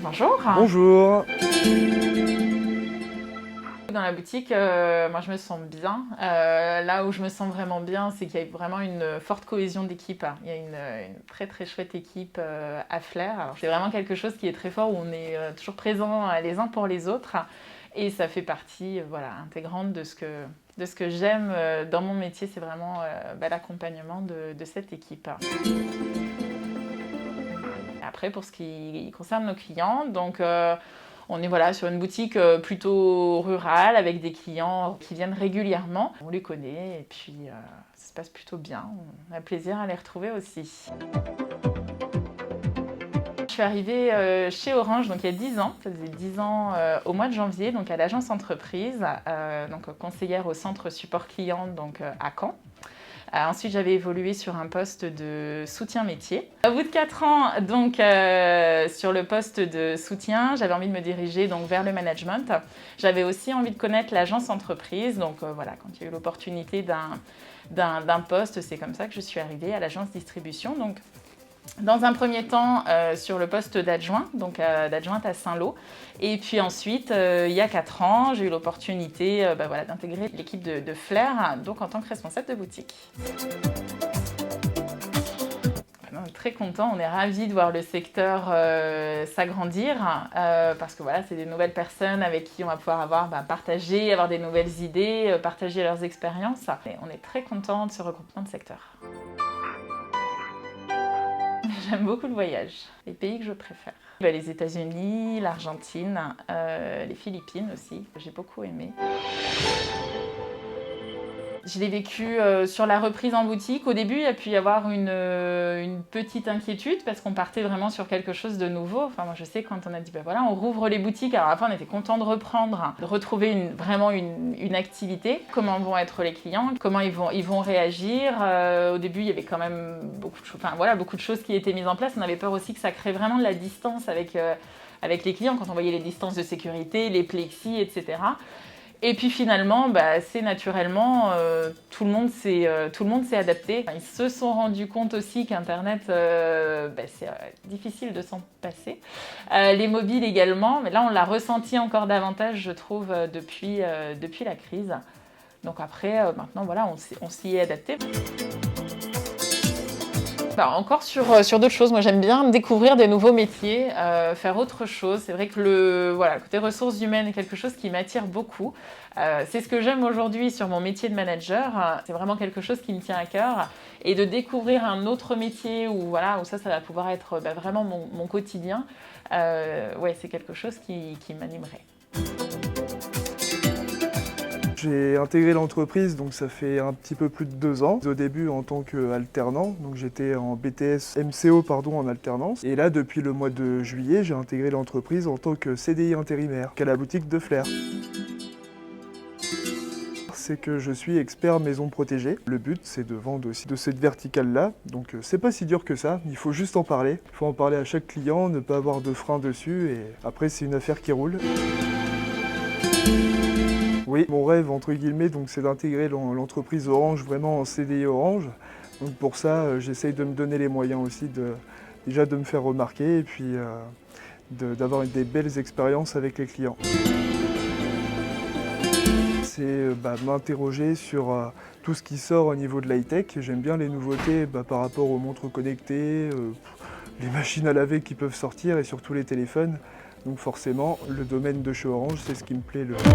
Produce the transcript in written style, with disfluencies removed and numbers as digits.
Bonjour. Bonjour. Dans la boutique, moi je me sens bien. Là où je me sens vraiment bien, c'est qu'il y a vraiment une forte cohésion d'équipe. Il y a une très très chouette équipe à Flair. Alors, c'est vraiment quelque chose qui est très fort, où on est toujours présents les uns pour les autres. Et ça fait partie intégrante de ce que j'aime dans mon métier, c'est vraiment l'accompagnement de cette équipe. Après, pour ce qui concerne nos clients, donc on est sur une boutique plutôt rurale avec des clients qui viennent régulièrement. On les connaît et puis ça se passe plutôt bien. On a plaisir à les retrouver aussi. Je suis arrivée chez Orange donc il y a 10 ans, ça faisait 10 ans au mois de janvier, donc à l'agence entreprise, donc conseillère au centre support client donc à Caen. Ensuite, j'avais évolué sur un poste de soutien métier. Au bout de 4 ans, donc, sur le poste de soutien, j'avais envie de me diriger donc, vers le management. J'avais aussi envie de connaître l'agence entreprise. Donc voilà, quand il y a eu l'opportunité d'un poste, c'est comme ça que je suis arrivée à l'agence distribution. Donc, dans un premier temps, sur le poste d'adjoint, donc d'adjointe à Saint-Lô. Et puis ensuite, il y a 4 ans, j'ai eu l'opportunité d'intégrer l'équipe de Flair, donc en tant que responsable de boutique. On est très content, on est ravis de voir le secteur s'agrandir parce que voilà, c'est des nouvelles personnes avec qui on va pouvoir partager, avoir des nouvelles idées, partager leurs expériences. Et on est très content de ce regroupement de secteur. J'aime beaucoup le voyage, les pays que je préfère. Les États-Unis, l'Argentine, les Philippines aussi, que j'ai beaucoup aimé. Je l'ai vécu sur la reprise en boutique. Au début, il a pu y avoir une petite inquiétude parce qu'on partait vraiment sur quelque chose de nouveau. Enfin, moi, je sais quand on a dit, on rouvre les boutiques. Alors après, on était content de reprendre, de retrouver vraiment une activité. Comment vont être les clients? Comment ils vont réagir? Au début, il y avait quand même beaucoup de choses qui étaient mises en place. On avait peur aussi que ça crée vraiment de la distance avec les clients quand on voyait les distances de sécurité, les plexis, etc. Et puis finalement, c'est naturellement, tout le monde s'est adapté. Ils se sont rendus compte aussi qu'Internet, c'est difficile de s'en passer. Les mobiles également, mais là on l'a ressenti encore davantage, je trouve, depuis la crise. Donc après, maintenant, on s'y est adapté. Encore sur d'autres choses, moi j'aime bien découvrir des nouveaux métiers, faire autre chose. C'est vrai que le côté ressources humaines est quelque chose qui m'attire beaucoup. C'est ce que j'aime aujourd'hui sur mon métier de manager. C'est vraiment quelque chose qui me tient à cœur. Et de découvrir un autre métier où ça va pouvoir être vraiment mon quotidien, c'est quelque chose qui m'animerait. J'ai intégré l'entreprise, donc ça fait un petit peu plus de 2 ans. Au début en tant qu'alternant, donc j'étais en BTS MCO en alternance. Et là, depuis le mois de juillet, j'ai intégré l'entreprise en tant que CDI intérimaire, qu'à la boutique de Flair. C'est que je suis expert maison protégée. Le but, c'est de vendre aussi de cette verticale-là. Donc c'est pas si dur que ça, il faut juste en parler. Il faut en parler à chaque client, ne pas avoir de frein dessus, et après c'est une affaire qui roule. Oui, mon rêve, entre guillemets, c'est d'intégrer l'entreprise Orange vraiment en CDI Orange. Donc pour ça, j'essaye de me donner les moyens aussi déjà de me faire remarquer et puis d'avoir des belles expériences avec les clients. C'est m'interroger sur tout ce qui sort au niveau de l'high-tech. J'aime bien les nouveautés par rapport aux montres connectées, les machines à laver qui peuvent sortir et surtout les téléphones. Donc forcément, le domaine de chez Orange, c'est ce qui me plaît le plus.